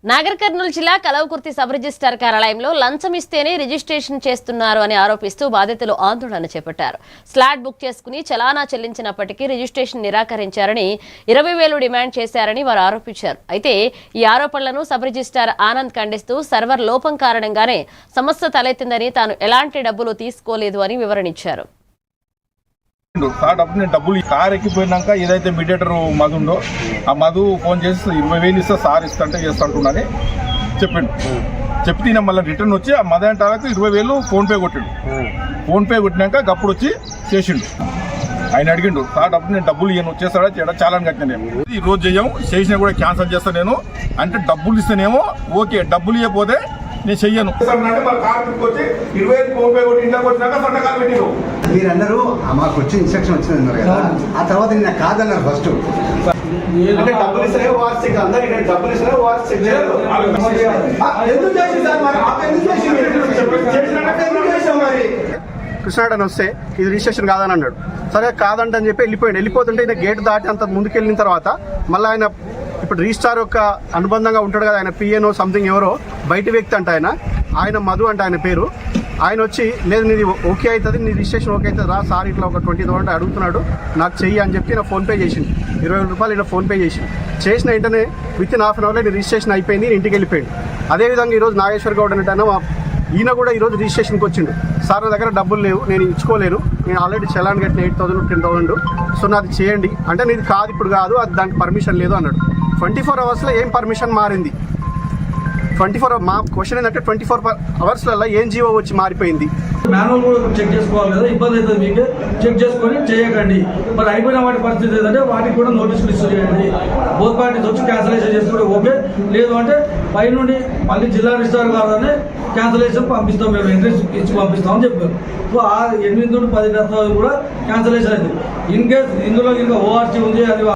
నాగర్ కర్నూలు జిల్లా Kalwakurthy sub registrar కార్యాలయంలో లంచం ఇస్తేనే రిజిస్ట్రేషన్ చేస్తున్నారు అని ఆరోపిస్తూ బాధితులు ఆందోళన చేపట్టారు. స్లాట్ బుక్ చేసుకుని చలానా చెల్లించినప్పటికీ రిజిస్ట్రేషన్ నిరాకరించారని 20,000 డిమాండ్ చేశారని వారు ఆరోపించారు. అయితే ఈ ఆరోపణలను సబ్ రిజిస్ట్రార్ ఆనంద్ ఖండిస్తూ సర్వర్ లోపం కారణంగానే సమస్య తలెత్తిందని తాను ఎలాంటి డబ్బులు తీసుకోలేదు అని వివరణించారు. డబ్బులు కార్ ఎక్కిపోయినాక ఏదైతే మీడియేటర్ మధు ఉందో ఆ మధు ఫోన్ చేసి 20,000 ఇస్తా సార్ ఇస్తంటే చేస్తుంటున్నాని చెప్పిండు. చెప్తే మళ్ళీ రిటర్న్ వచ్చి ఆ మదంటాలకు 20,000 ఫోన్పే కొట్టిండు. ఫోన్పే కొట్టినాక గప్పుడు వచ్చి చేసిండు. ఆయన అడిగిండు సార్ నేను డబ్బులు ఇవ్వను వచ్చేస్తాడా చేయడం చాలా కట్టిన నేను ఈ రోజు చెయ్యం చేసినా కూడా క్యాన్సల్ చేస్తాను నేను అంటే డబ్బులు ఇస్తేనేమో ఓకే డబ్బులు ఇవ్వకపోతే నేను చెయ్యను. మీరందరూ మాకు వచ్చి ఇన్స్ట్రక్షన్ వచ్చిందన్నారు కదా, ఆ తర్వాత నిన్న కాదన్నారు ఫస్ట్. అంటే డబ్బులు ఇస్తేనే వాట్సాప్ అందరికీ డబ్బులు ఇస్తేనే వాట్సాప్ కృష్ణాడని వస్తే ఇది రిజిస్ట్రేషన్ కాదని అన్నాడు. సరే కాదంటని చెప్పి వెళ్ళిపోతుంటే ఈయన గేట్ దాటి అంత ముందుకెళ్ళిన తర్వాత మళ్ళీ ఆయన ఇప్పుడు రిజిస్ట్రార్ యొక్క అనుబంధంగా ఉంటాడు కదా, ఆయన పిఎన్ఓ సంథింగ్ ఎవరో బయట వ్యక్తి అంట ఆయన మధు అంటే ఆయన పేరు. ఆయన వచ్చి లేదు నీది ఓకే అవుతుంది, నీ రిజిస్ట్రేషన్ ఓకే అవుతుంది రా సార్ ఇట్లా ఒక 20,000 అడుగుతున్నాడు నాకు చెయ్యి అని చెప్పి నా ఫోన్పే చేసింది. 20,000 రూపాయలు ఇలా ఫోన్పే చేసిన వెంటనే విత్ ఇన్ హాఫ్ అన్ అవర్లో నీ రిజిస్ట్రేషన్ అయిపోయింది, ఇంటికి వెళ్ళిపోయింది. అదేవిధంగా ఈరోజు నాగేశ్వర్ గౌడ్ అంటే ఈయన కూడా ఈరోజు రిజిస్ట్రేషన్కి వచ్చిండు. సార్ నా దగ్గర డబ్బులు లేవు, నేను ఇచ్చుకోలేను, నేను ఆల్రెడీ చలాన్ కట్టిన 8,000 10,000 సో నాది చేయండి అంటే నీది కాదు ఇప్పుడు కాదు అది దానికి పర్మిషన్ లేదు అన్నాడు. 24 అవర్స్లో ఏం పర్మిషన్ మారింది? 24 మా క్వశ్చన్ ఏంటంటే 24 అవర్స్లలో ఏం జీవో వచ్చి మారిపోయింది? మాన్యువల్ కూడా చెక్ చేసుకోవాలి కదా, ఇబ్బంది అవుతుంది మీకు, చెక్ చేసుకొని చేయకండి. మరి అయిపోయిన వాటి పరిస్థితి ఏంటంటే వాటికి కూడా నోటీసులు ఇష్యూ చేయండి. బోత్ పార్టీస్ వచ్చి క్యాన్సలేషన్ చేసుకుంటే ఓకే, లేదు అంటే పై నుండి మళ్ళీ జిల్లా రిజిస్ట్రార్ కావాలని క్యాన్సలేషన్ పంపిస్తాం, మేము ఎంట్రెన్స్ ఇచ్చి పంపిస్తామని చెప్పారు. సో ఆ 8 నుండి 10 కూడా క్యాన్సలేషన్ అయింది. ఇన్ కేస్ ఇందులో ఇంకా ఓఆర్సీ ఉంది అది